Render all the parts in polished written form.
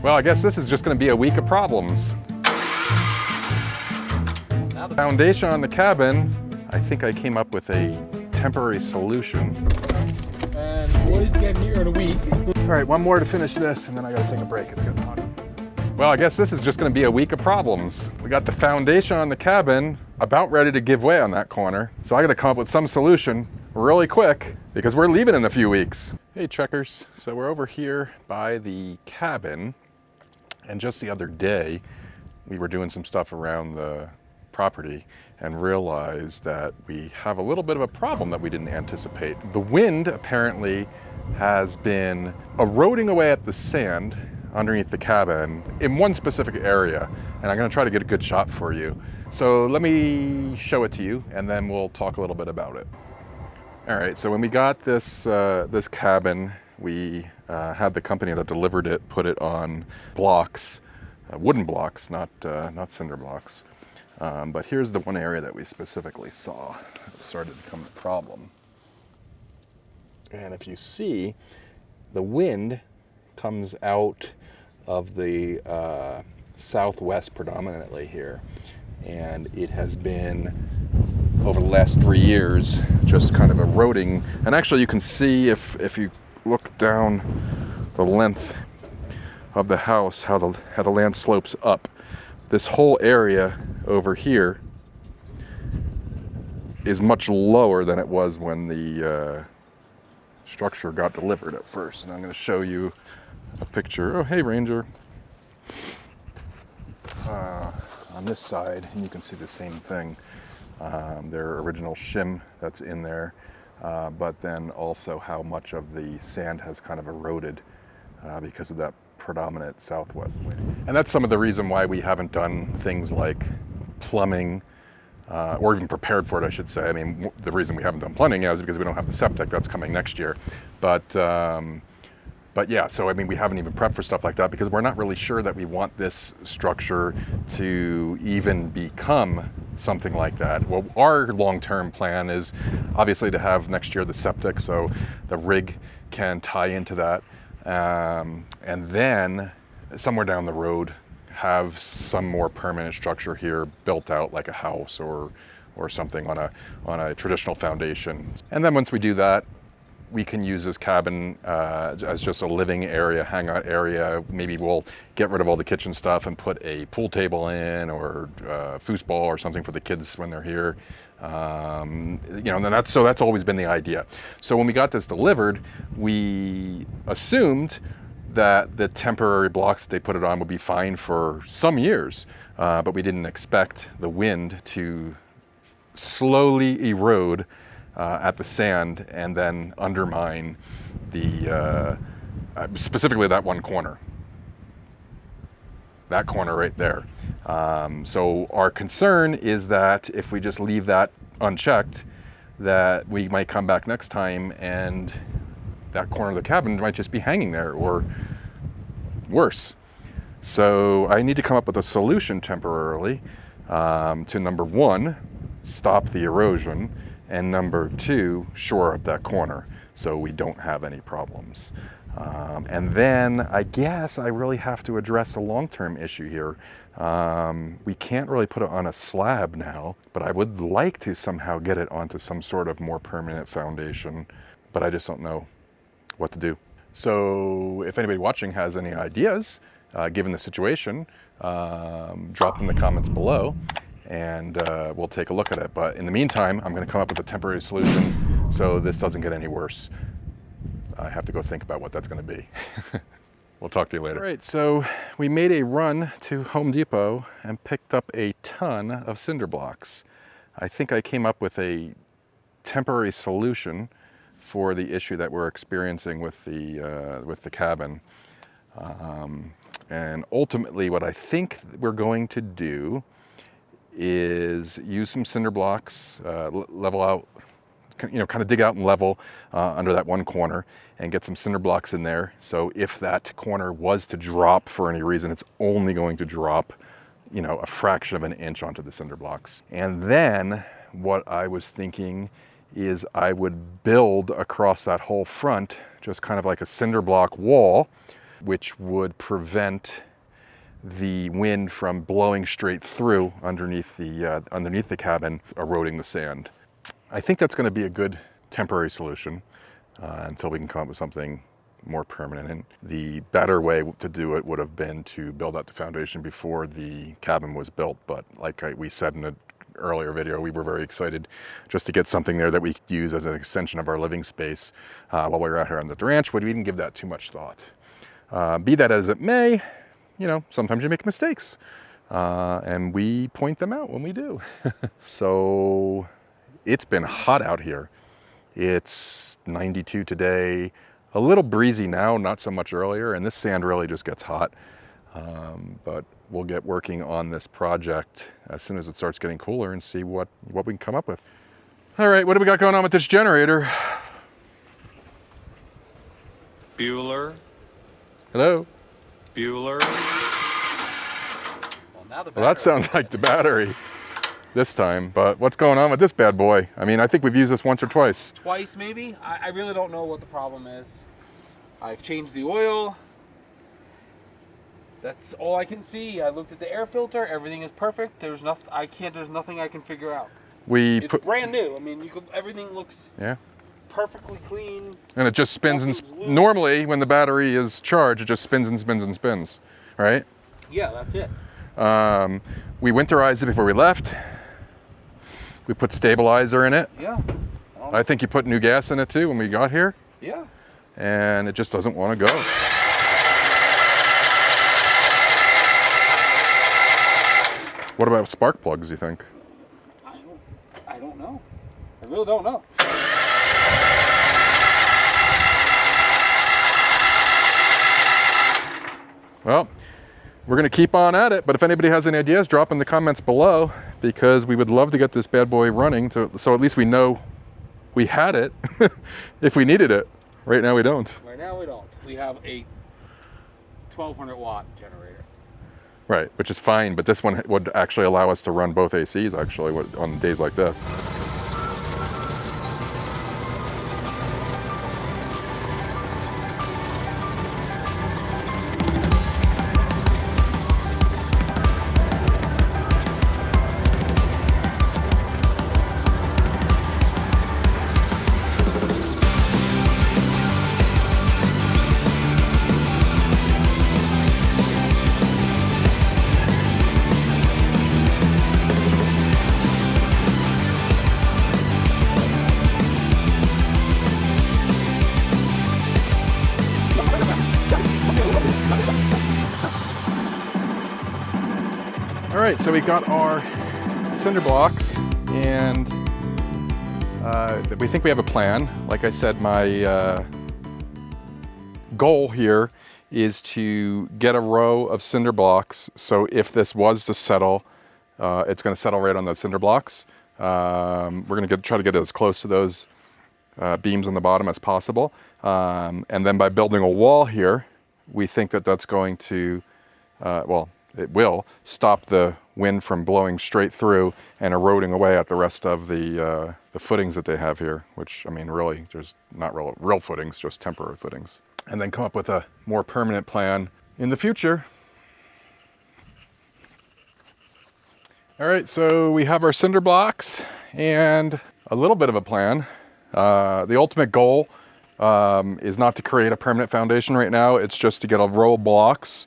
Well, I guess this is just going to be a week of problems. Foundation on the cabin, I think I came up with a temporary solution. And boys get here in a week. All right, one more to finish this, and then I got to take a break. It's getting hot. Well, I guess this is just going to be a week of problems. We got the foundation on the cabin about ready to give way on that corner. So I got to come up with some solution really quick because we're leaving in a few weeks. Hey, checkers. So we're over here by the cabin. And just the other day, we were doing some stuff around the property and realized that we have a little bit of a problem that we didn't anticipate. The wind apparently has been eroding away at the sand underneath the cabin in one specific area, and I'm going to try to get a good shot for you. So let me show it to you, and then we'll talk a little bit about it. All right, so when we got this this cabin, we had the company that delivered it put it on blocks, wooden blocks, not cinder blocks. But here's the one area that we specifically saw started to become a problem. And if you see, the wind comes out of the southwest predominantly here. And it has been, over the last 3 years, just kind of eroding. And actually you can see if you look down the length of the house, how the land slopes up. This whole area over here is much lower than it was when the structure got delivered at first. And I'm going to show you a picture. Oh, hey, Ranger. On this side, and you can see the same thing. Their original shim that's in there, but then also how much of the sand has kind of eroded because of that predominant southwest wind. And that's some of the reason why we haven't done things like plumbing, or even prepared for it, I should say. I mean, the reason we haven't done plumbing is because we don't have the septic that's coming next year. But yeah, so I mean, we haven't even prepped for stuff like that because we're not really sure that we want this structure to even become something like that. Well, our long-term plan is obviously to have next year the septic so the rig can tie into that. And then somewhere down the road, have some more permanent structure here built out like a house or something on a traditional foundation. And then once we do that, we can use this cabin as just a living area, hangout area. Maybe we'll get rid of all the kitchen stuff and put a pool table in or foosball or something for the kids when they're here. You know, and that's always been the idea. So when we got this delivered, we assumed that the temporary blocks that they put it on would be fine for some years, but we didn't expect the wind to slowly erode at the sand and then undermine the, specifically that one corner. That corner right there. So our concern is that if we just leave that unchecked, that we might come back next time and that corner of the cabin might just be hanging there or worse. So I need to come up with a solution temporarily to number one, stop the erosion, and number two, shore up that corner so we don't have any problems. And then I guess I really have to address the long-term issue here. We can't really put it on a slab now, but I would like to somehow get it onto some sort of more permanent foundation, but I just don't know what to do. So if anybody watching has any ideas, given the situation, drop them in the comments below and we'll take a look at it. But in the meantime, I'm going to come up with a temporary solution so this doesn't get any worse. I have to go think about what that's going to be. We'll talk to you later. All right, so we made a run to Home Depot and picked up a ton of cinder blocks. I think I came up with a temporary solution for the issue that we're experiencing with the cabin. And ultimately what I think we're going to do is use some cinder blocks, level out, you know, kind of dig out and level under that one corner and get some cinder blocks in there. So if that corner was to drop for any reason, it's only going to drop, you know, a fraction of an inch onto the cinder blocks. And then what I was thinking is I would build across that whole front, just kind of like a cinder block wall, which would prevent the wind from blowing straight through underneath the cabin, eroding the sand. I think that's going to be a good temporary solution until we can come up with something more permanent. And the better way to do it would have been to build out the foundation before the cabin was built. But like we said in an earlier video, we were very excited just to get something there that we could use as an extension of our living space while we were out here on the ranch. We didn't give that too much thought. Be that as it may, you know, sometimes you make mistakes and we point them out when we do. So it's been hot out here. It's 92 today, a little breezy now, not so much earlier, and this sand really just gets hot. But we'll get working on this project as soon as it starts getting cooler and see what we can come up with. All right, what do we got going on with this generator? Bueller. Hello? Bueller. Well, That sounds like the battery this time, but what's going on with this bad boy? I mean, I think we've used this once or twice. Twice maybe. I really don't know what the problem is. I've changed the oil. That's all I can see. I looked at the air filter. Everything is perfect. There's nothing. There's nothing I can figure out. It's brand new. I mean, everything looks perfectly clean. And it just spins and normally when the battery is charged, it just spins and spins and spins, right? Yeah, that's it. We winterized it before we left. We put stabilizer in it. Yeah. I think you put new gas in it too when we got here. Yeah. And it just doesn't want to go. What about spark plugs, you think? I don't know. I really don't know. Well, we're going to keep on at it, but if anybody has any ideas, drop in the comments below, because we would love to get this bad boy running, so at least we know we had it if we needed it. Right now we don't. Right now we don't. We have a 1200 watt generator. Right, which is fine, but this one would actually allow us to run both ACs actually on days like this. All right, so we got our cinder blocks, and we think we have a plan. Like I said, my goal here is to get a row of cinder blocks, so if this was to settle, it's going to settle right on those cinder blocks. We're going to try to get as close to those beams on the bottom as possible, and then by building a wall here, we think that that's going to, well, it will stop the wind from blowing straight through and eroding away at the rest of the footings that they have here, which, I mean, really, there's not real footings, just temporary footings. And then come up with a more permanent plan in the future. All right, so we have our cinder blocks and a little bit of a plan. The ultimate goal is not to create a permanent foundation right now. It's just to get a row of blocks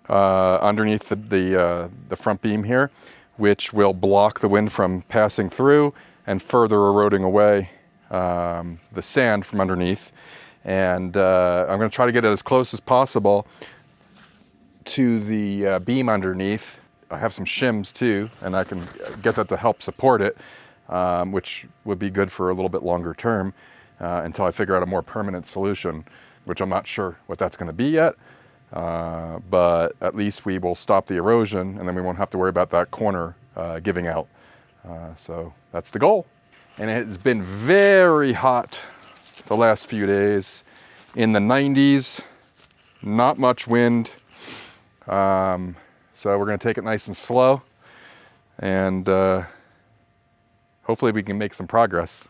underneath the front beam here, which will block the wind from passing through and further eroding away the sand from underneath. And I'm going to try to get it as close as possible to the beam underneath. I have some shims too, and I can get that to help support it, which would be good for a little bit longer term until I figure out a more permanent solution, which I'm not sure what that's going to be yet. But at least we will stop the erosion, and then we won't have to worry about that corner giving out. So that's the goal. And it has been very hot the last few days, in the 90s, not much wind. So we're going to take it nice and slow, and hopefully we can make some progress.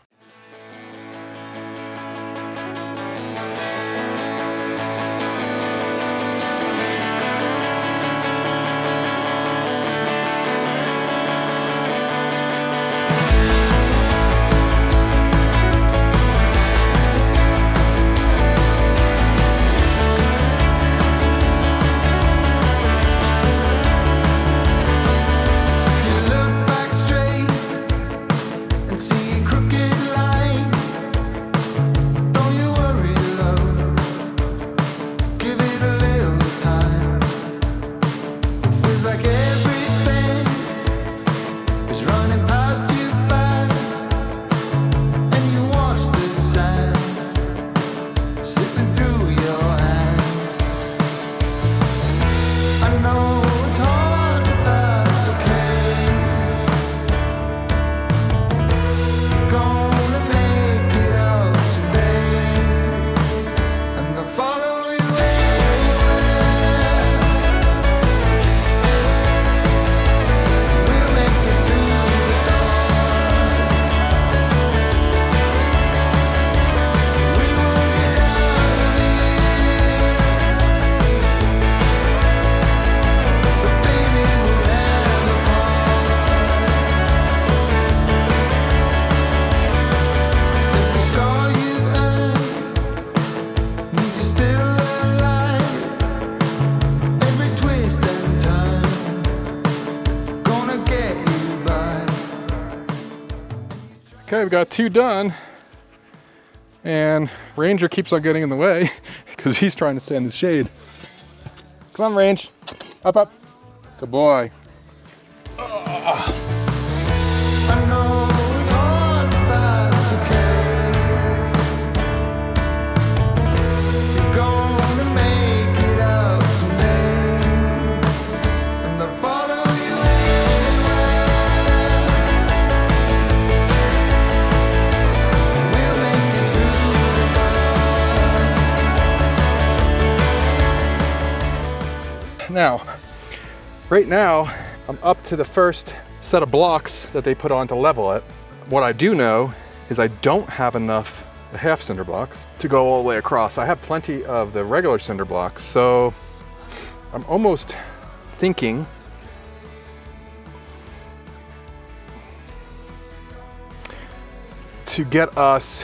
Okay, we've got 2 done. And Ranger keeps on getting in the way because he's trying to stay in the shade. Come on, Range. Up, up. Good boy. I know it's hard, but it's okay. You're gonna make it out someday, and they'll follow you everywhere. We'll make it through the Now, right now, I'm up to the first set of blocks that they put on to level it. What I do know is I don't have enough half cinder blocks to go all the way across. I have plenty of the regular cinder blocks, so I'm almost thinking to get us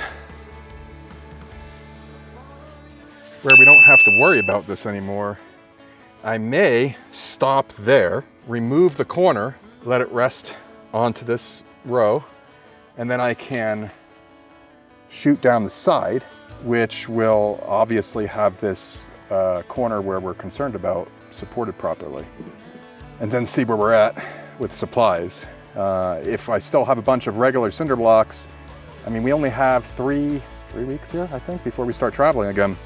where we don't have to worry about this anymore. I may stop there, remove the corner, let it rest onto this row, and then I can shoot down the side, which will obviously have this corner where we're concerned about supported properly. And then see where we're at with supplies. If I still have a bunch of regular cinder blocks, I mean, we only have three weeks here, I think, before we start traveling again.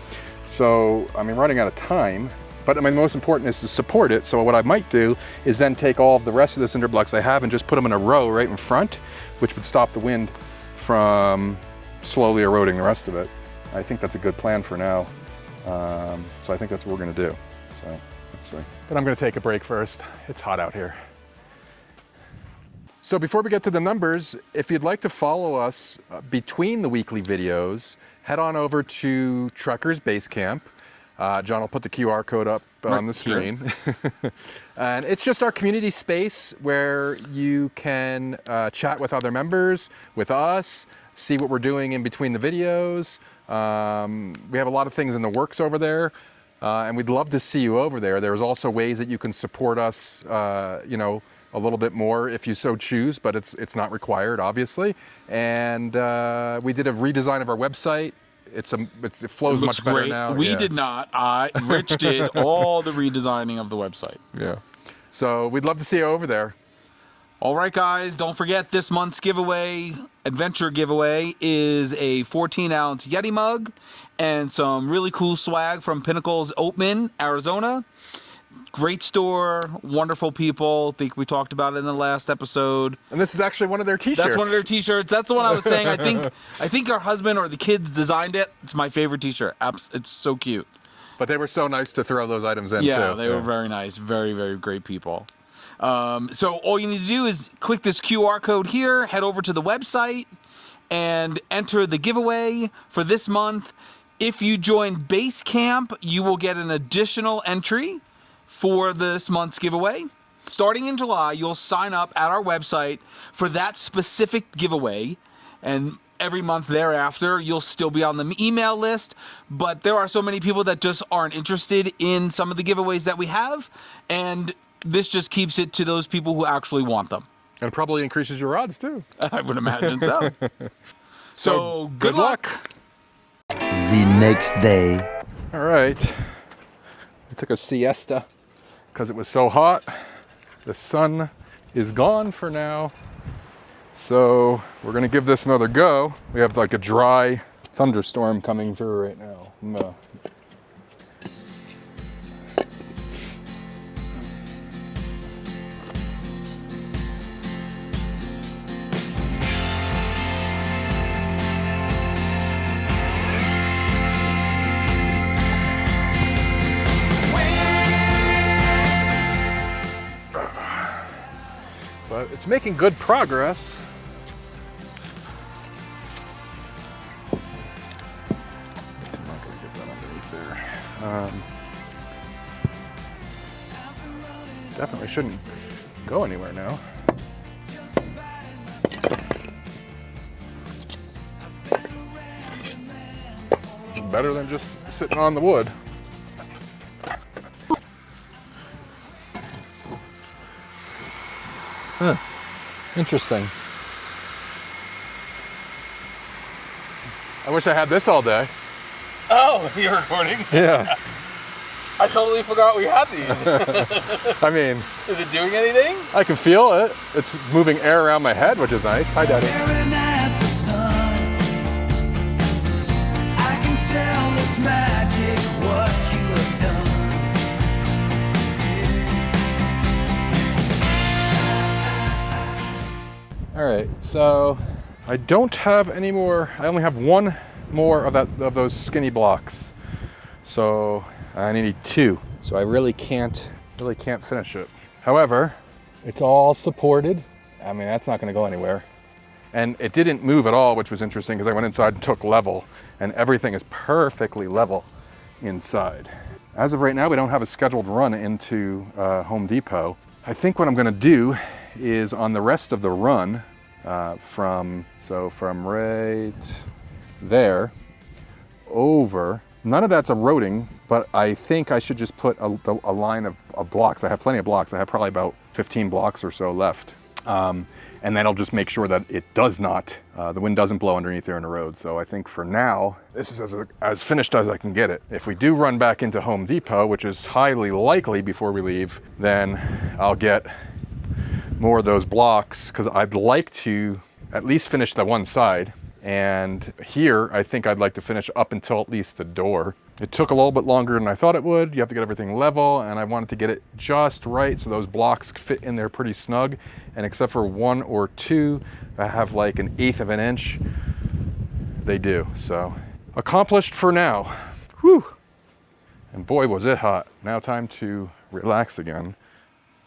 So, I mean, running out of time. But I mean, most important is to support it. So what I might do is then take all of the rest of the cinder blocks I have and just put them in a row right in front, which would stop the wind from slowly eroding the rest of it. I think that's a good plan for now. So I think that's what we're gonna do. So let's see. But I'm gonna take a break first. It's hot out here. So before we get to the numbers, if you'd like to follow us between the weekly videos, head on over to Truckers Base Camp. John will put the QR code up on the screen. And it's just our community space where you can chat with other members, with us, see what we're doing in between the videos. We have a lot of things in the works over there, and we'd love to see you over there. There's also ways that you can support us, you know, a little bit more if you so choose, but it's not required, obviously. And we did a redesign of our website. It flows much better great. now. We did not. Rich did all the redesigning of the website. Yeah. So we'd love to see you over there. All right, guys, don't forget this month's giveaway, adventure giveaway, is a 14-ounce Yeti mug and some really cool swag from Pinnacles Oatman, Arizona. Great store, wonderful people. I think we talked about it in the last episode. And this is actually one of their t-shirts. That's one of their t-shirts. That's the one I was saying. I think our husband or the kids designed it. It's my favorite t-shirt. It's so cute. But they were so nice to throw those items in, too. Yeah, they were very nice. Very, very great people. So all you need to do is click this QR code here, head over to the website, and enter the giveaway for this month. If you join Base Camp, you will get an additional entry for this month's giveaway. Starting in July, you'll sign up at our website for that specific giveaway, and every month thereafter, you'll still be on the email list, but there are so many people that just aren't interested in some of the giveaways that we have, and this just keeps it to those people who actually want them. And probably increases your odds, too. I would imagine so. So, good luck. The next day. All right. We took a siesta because it was so hot. The sun is gone for now. So we're gonna give this another go. We have like a dry thunderstorm coming through right now. But it's making good progress. It's not going to get that underneath there. Definitely shouldn't go anywhere now. Better than just sitting on the wood. Huh. Interesting. I wish I had this all day. Oh, you're recording? Yeah. I totally forgot we had these. I mean, is it doing anything? I can feel it. It's moving air around my head, which is nice. Hi, Daddy. Staring at the sun, I can tell it's magic what you have done. All right, so I don't have any more. I only have one more of those skinny blocks. So I need 2. So I really can't finish it. However, it's all supported. I mean, that's not going to go anywhere. And it didn't move at all, which was interesting because I went inside and took level, and everything is perfectly level inside. As of right now, we don't have a scheduled run into Home Depot. I think what I'm going to do is on the rest of the run from right there over. None of that's eroding, but I think I should just put a line of blocks. I have plenty of blocks. I have probably about 15 blocks or so left. And that'll just make sure that it does not, the wind doesn't blow underneath there and erode. So I think for now, this is as finished as I can get it. If we do run back into Home Depot, which is highly likely before we leave, then I'll get more of those blocks because I'd like to at least finish the one side. And here, I think I'd like to finish up until at least the door. It took a little bit longer than I thought it would. You have to get everything level, and I wanted to get it just right so those blocks fit in there pretty snug. And except for 1 or 2 that have like 1/8 of an inch, they do. So accomplished for now. Whew. And boy, was it hot. Now time to relax again.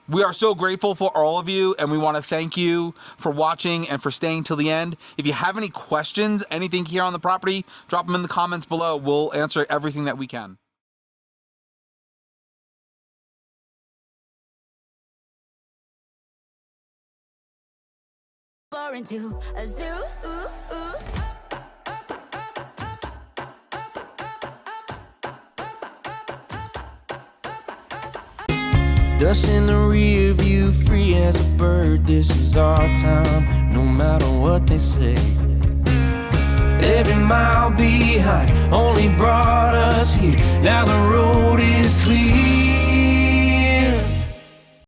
We are so grateful for all of you, and we want to thank you for watching and for staying till the end. If you have any questions, anything here on the property, drop them in the comments below. We'll answer everything that we can. Into a zoo. Dust in the rear view, free as a bird. This is our time, no matter what they say. Every mile behind only brought us here. Now the road is clear.